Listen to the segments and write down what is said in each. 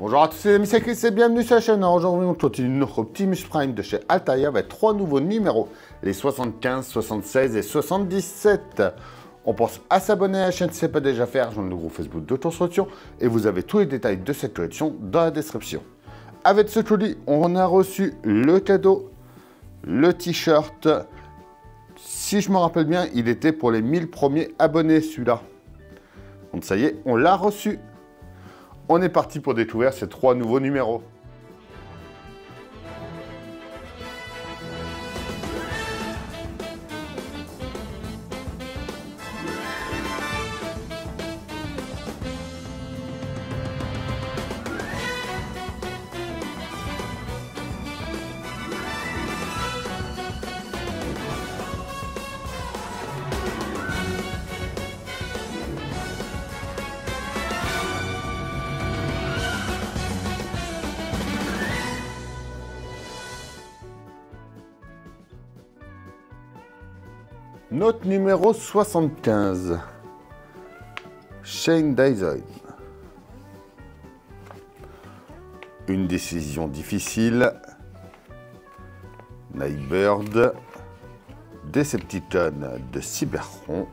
Bonjour à tous les amis, c'est Chris et bienvenue sur la chaîne. Aujourd'hui, on continue notre Optimus Prime de chez Altaïa avec 3 nouveaux numéros, les 75, 76 et 77. On pense à s'abonner à la chaîne si ce n'est pas déjà fait, rejoindre le groupe Facebook d'Autostruction et vous avez tous les détails de cette collection dans la description. Avec ce colis, on a reçu le cadeau, le t-shirt. Si je me rappelle bien, il était pour les 1000 premiers abonnés celui-là. Donc ça y est, on l'a reçu. On est parti pour découvrir ces 3 nouveaux numéros. Notre numéro 75, Shane Dyson. Une décision difficile, Nightbird, Decepticon de Cybertron,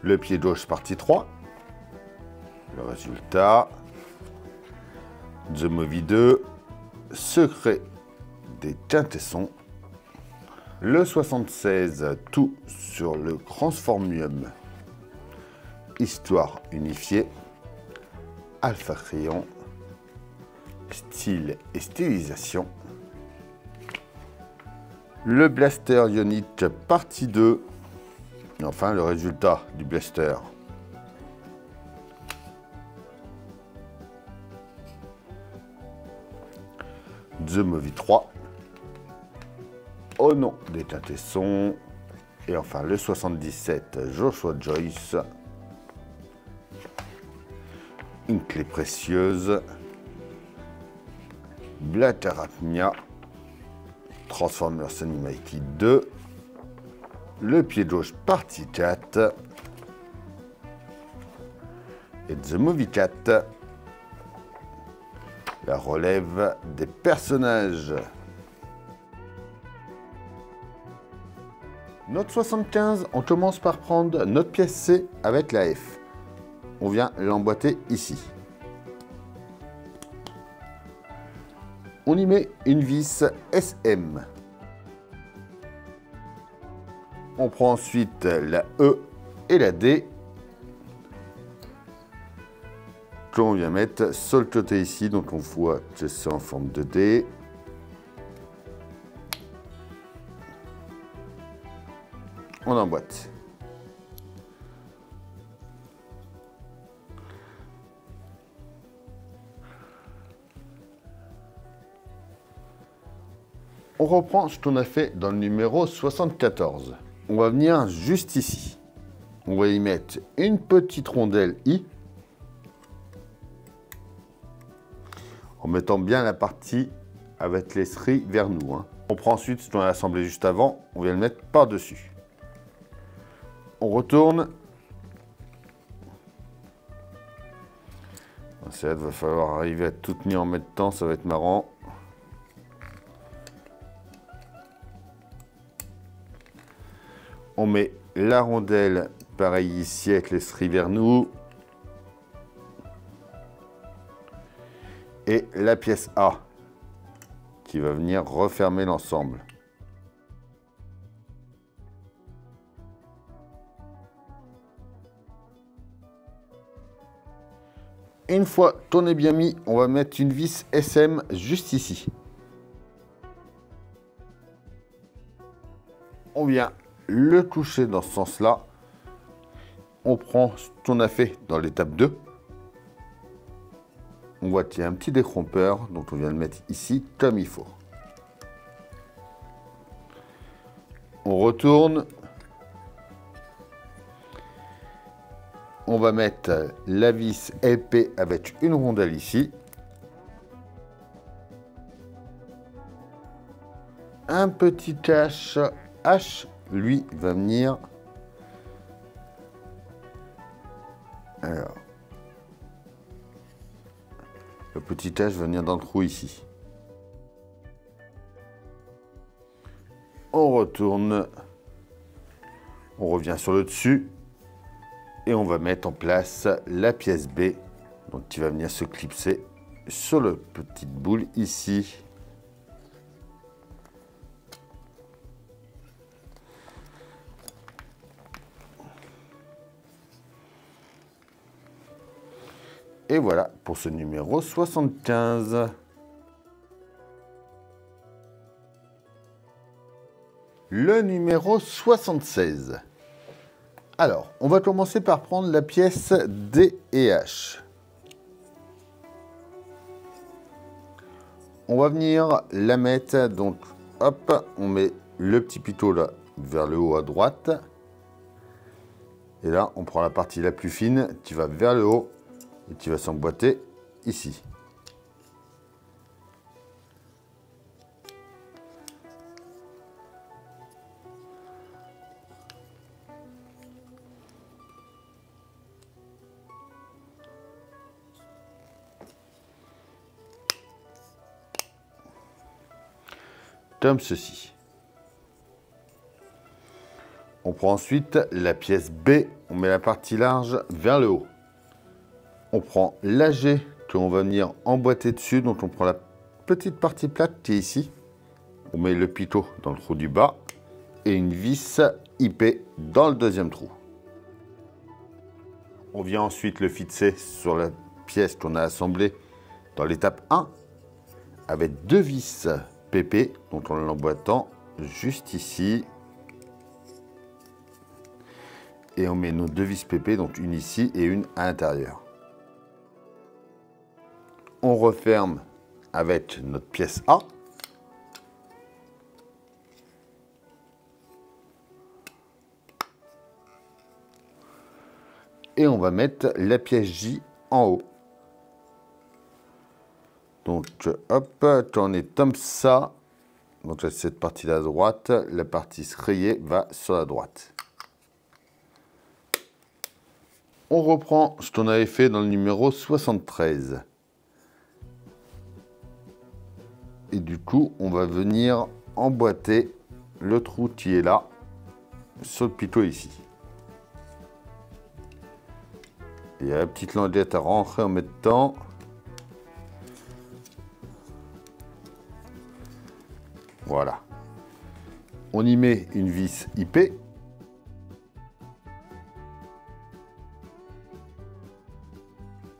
le pied gauche partie 3, le résultat, The Movie 2, Secret des quintessons, le 76, tout sur le Transformium, histoire unifiée, Alpha Crayon, style et stylisation, le Blaster Ionic partie 2, et enfin le résultat du Blaster. The Movie 3, Au nom des quintessons, et enfin le 77, Joshua Joyce, une clé précieuse, Black Arachnia, Transformers Animated 2, le pied gauche partie 4, et The Movie 4, la relève des personnages. Notre 75, on commence par prendre notre pièce C avec la F. On vient l'emboîter ici. On y met une vis SM. On prend ensuite la E et la D. Qu'on vient mettre sur le côté ici, donc on voit que c'est en forme de D. On emboîte. On reprend ce qu'on a fait dans le numéro 74. On va venir juste ici. On va y mettre une petite rondelle I. En mettant bien la partie avec les stries vers nous. On prend ensuite ce qu'on a assemblé juste avant. On vient le mettre par-dessus. On retourne. Ça va falloir arriver à tout tenir en même temps, ça va être marrant. On met la rondelle, pareil ici avec les stries vers nous. Et la pièce A, qui va venir refermer l'ensemble. Une fois qu'on est bien mis, on va mettre une vis SM juste ici. On vient le coucher dans ce sens-là. On prend ce qu'on a fait dans l'étape 2. On voit qu'il y a un petit décrompeur, donc on vient le mettre ici comme il faut. On retourne. On va mettre la vis LP avec une rondelle ici. Un petit cache H, lui, va venir. Alors, Le petit H va venir dans le trou ici. On retourne. On revient sur le dessus. Et on va mettre en place la pièce B. Donc qui va venir se clipser sur la petite boule ici. Et voilà pour ce numéro 75. Le numéro 76. Alors, on va commencer par prendre la pièce D et H. On va venir la mettre, donc hop, on met le petit pitot là vers le haut à droite. Et là, on prend la partie la plus fine qui va vers le haut et qui va s'emboîter ici. Comme ceci. On prend ensuite la pièce B, on met la partie large vers le haut. On prend l'AG qu'on va venir emboîter dessus, donc on prend la petite partie plate qui est ici. On met le pitot dans le trou du bas et une vis IP dans le deuxième trou. On vient ensuite le fixer sur la pièce qu'on a assemblée dans l'étape 1 avec deux vis PP, donc en l'emboîtant juste ici. Et on met nos deux vis PP, donc une ici et une à l'intérieur. On referme avec notre pièce A. Et on va mettre la pièce J en haut. Donc hop, quand on est comme ça, donc cette partie-là à droite, la partie rayée va sur la droite. On reprend ce qu'on avait fait dans le numéro 73. Et du coup, on va venir emboîter le trou qui est là, sur le pitot ici. Il y a la petite languette à rentrer en même temps. Voilà. On y met une vis IP.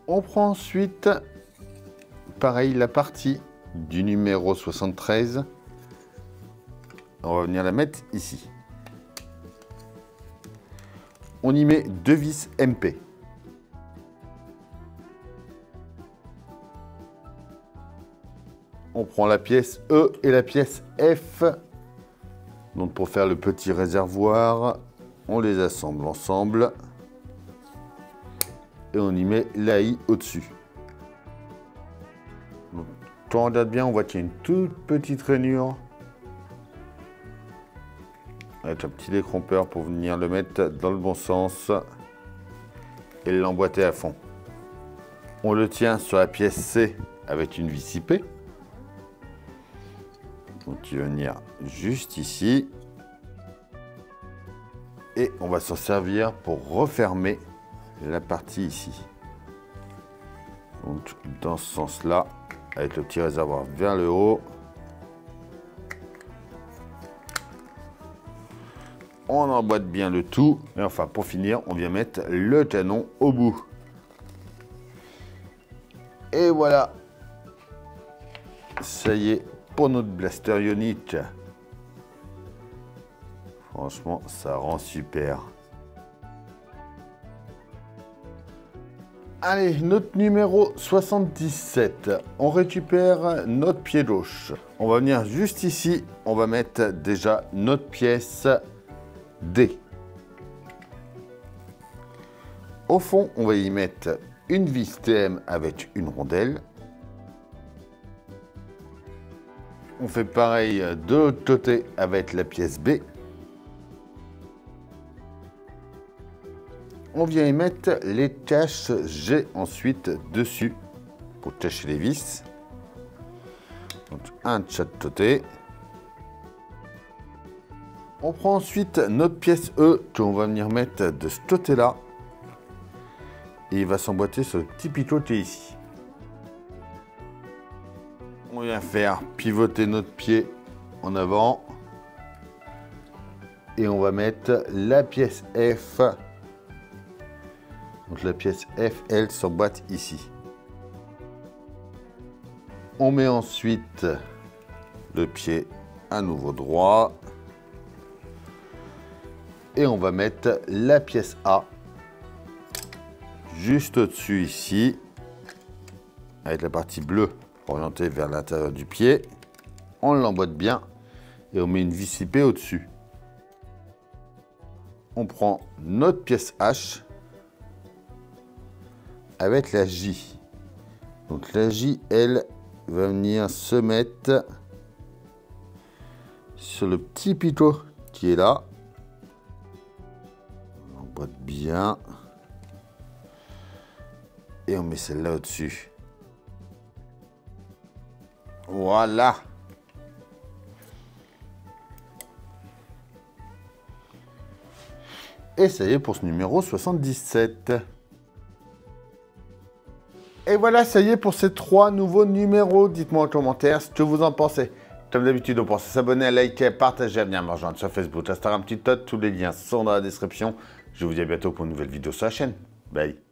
On prend ensuite, pareil, la partie du numéro 73. On va venir la mettre ici. On y met deux vis MP. On prend la pièce E et la pièce F. Donc pour faire le petit réservoir, on les assemble ensemble. Et on y met l'AI au-dessus. Quand on regarde bien, on voit qu'il y a une toute petite rainure. Avec un petit décrompeur pour venir le mettre dans le bon sens. Et l'emboîter à fond. On le tient sur la pièce C avec une vis IP. Donc il va venir juste ici. Et on va s'en servir pour refermer la partie ici. Donc dans ce sens-là, avec le petit réservoir vers le haut. On emboîte bien le tout. Et enfin, pour finir, on vient mettre le canon au bout. Et voilà. Ça y est, pour notre blaster ionique. Franchement, ça rend super. Allez, notre numéro 77. On récupère notre pied gauche. On va venir juste ici. On va mettre déjà notre pièce D. Au fond, on va y mettre une vis TM avec une rondelle. On fait pareil de l'autre côté avec la pièce B. On vient y mettre les caches G ensuite dessus. pour cacher les vis. Donc un de chaque côté. On prend ensuite notre pièce E qu'on va venir mettre de ce côté-là. Et il va s'emboîter sur le petit pitot qui est ici. On vient faire pivoter notre pied en avant. Et on va mettre la pièce F. Donc la pièce F, elle s'emboîte ici. On met ensuite le pied à nouveau droit. Et on va mettre la pièce A juste au-dessus ici, avec la partie bleue orientée vers l'intérieur du pied. On l'emboîte bien et on met une vis IP au-dessus. On prend notre pièce H avec la J. Donc la J, elle, va venir se mettre sur le petit pitot qui est là. On emboîte bien. Et on met celle-là au-dessus. Voilà. Et ça y est pour ce numéro 77. Et voilà, ça y est pour ces 3 nouveaux numéros. Dites-moi en commentaire ce que vous en pensez. Comme d'habitude, on pense à s'abonner, à liker, partager, à venir me rejoindre sur Facebook, Instagram, TikTok. Tous les liens sont dans la description. Je vous dis à bientôt pour une nouvelle vidéo sur la chaîne. Bye.